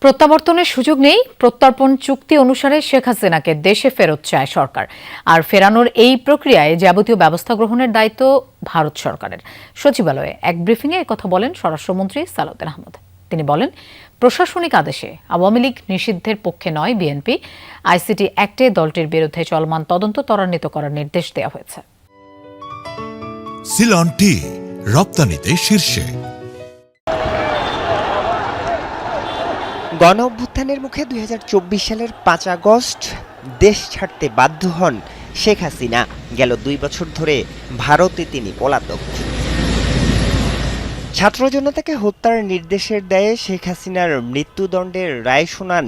প্রত্যাবর্তনের সুযোগ নেই। প্রত্যর্পণ চুক্তি অনুসারে শেখ হাসিনাকে দেশে ফেরত চায় সরকার। আর ফেরানোর এই প্রক্রিয়ায় যাবতীয় ব্যবস্থা গ্রহণের দায়িত্ব ভারত সরকারের। সচিবালয়ে এক ব্রিফিংয়ে একথা বলেন স্বরাষ্ট্রমন্ত্রী সালাউদ্দিন আহমদ। তিনি বলেন, প্রশাসনিক আদেশে আওয়ামী লীগ নিষিদ্ধের পক্ষে নয় বিএনপি। আইসিটি অ্যাক্টে দলটির বিরুদ্ধে চলমান তদন্ত ত্বরান্বিত করার নির্দেশ দেওয়া হয়েছে। সিলন টি রপ্তানিতে শীর্ষে। গণ অভ্যুত্থানের মুখে ২০২৪ সালের ৫ আগস্ট দেশ ছাড়তে বাধ্য হন শেখ হাসিনা। গেল ২ বছর ধরে ভারতে তিনি পলাতক। ছাত্র জনতাকে হত্যার নির্দেশের দায়ে শেখ হাসিনার মৃত্যুদণ্ডের রায় শোনান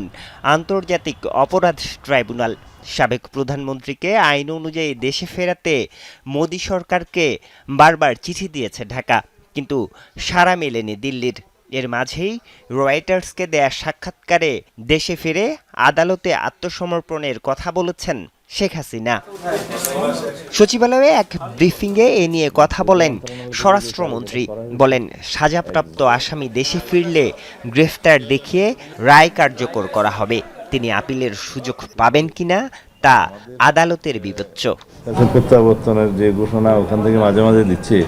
আন্তর্জাতিক অপরাধ ট্রাইব্যুনাল। সাবেক প্রধানমন্ত্রীকে আইন অনুযায়ী দেশে ফেরাতে মোদি সরকারকে বারবার চিঠি দিয়েছে ঢাকা, কিন্তু সাড়া মেলেনি দিল্লির। এর মাঝেই রয়টার্সকে দেয়া সাক্ষাৎকারে দেশে ফিরে আদালতে আত্মসমর্পণের কথা বলেছেন শেখ হাসিনা। সচিবালয়ে এক ব্রিফিংয়ে এ নিয়ে কথা বলেন স্বরাষ্ট্রমন্ত্রী। বলেন, সাজাপ্রাপ্ত আসামি দেশে ফিরলে গ্রেফতার দেখিয়ে রায় কার্যকর করা হবে। তিনি আপিলের সুযোগ পাবেন কিনা তা আদালতের বিবেচ্য। প্রত্যাবর্তনের যে ঘোষণা ওখান থেকে মাঝে মাঝে দিচ্ছে,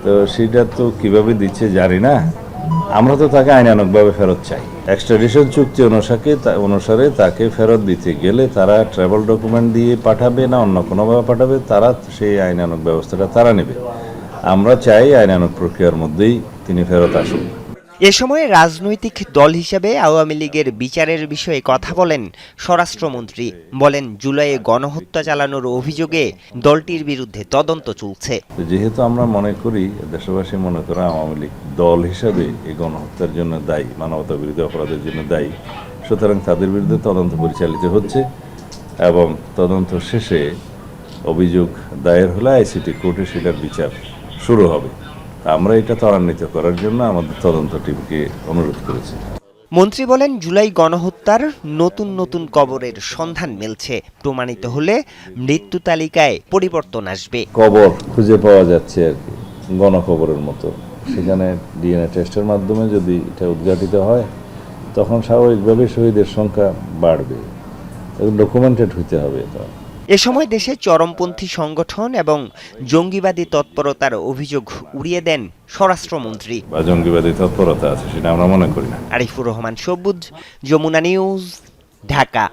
তো সেটা তো কিভাবে দিচ্ছে জানি না। আমরা তো তাকে আইনানুগভাবে ফেরত চাই। এক্সট্রাডিশন চুক্তি অনুসারে তাকে ফেরত দিতে গেলে তারা ট্রাভেল ডকুমেন্ট দিয়ে পাঠাবে না অন্য কোনোভাবে পাঠাবে, তারা সেই আইনানুগ ব্যবস্থাটা তারা নেবে। আমরা চাই আইনানুগ প্রক্রিয়ার মধ্যেই তিনি ফেরত আসুন। এ সময় রাজনৈতিক দল হিসেবে আওয়ামী লীগের বিচারের বিষয়ে কথা বলেন স্বরাষ্ট্রমন্ত্রী। বলেন, জুলাইয়ে গণহত্যা চালানোর অভিযোগে দলটির বিরুদ্ধে তদন্ত চলছে। যেহেতু আমরা মনে করি, দেশবাসী মনে করে আওয়ামী লীগ দল হিসাবে এই গণহত্যার জন্য দায়ী, মানবতা বিরোধী অপরাধের জন্য দায়ী, সুতরাং তাদের বিরুদ্ধে তদন্ত পরিচালিত হচ্ছে এবং তদন্ত শেষে অভিযোগ দায়ের হলে আইসিটি কোর্টে সেটার বিচার শুরু হবে। আমরা এটা ত্বরান্বিত করার জন্য আমাদের তদন্ত টিমকে অনুরোধ করেছি। মন্ত্রী বলেন, জুলাই গণহত্যার নতুন নতুন কবরের সন্ধান মিলছে। প্রমাণিত হলে মৃত্যু তালিকায় পরিবর্তন আসবে। কবর খুঁজে পাওয়া যাচ্ছে আর কি, গণকবরের মতো। সেখানে ডিএনএ টেস্টের মাধ্যমে যদি এটা উদ্ঘাটিত হয়, তখন স্বাভাবিকভাবে শহীদের সংখ্যা বাড়বে। ডকুমেন্টেড হইতে হবে এটা। এ সময় দেশে চরমপন্থী সংগঠন এবং জঙ্গিবাদী তৎপরতার অভিযোগ উড়িয়ে দেন স্বরাষ্ট্রমন্ত্রী। জঙ্গিবাদী তৎপরতা আছে সেটা আমরা মনে করি না। আরিফুর রহমান সবুজ, যমুনা নিউজ, ঢাকা।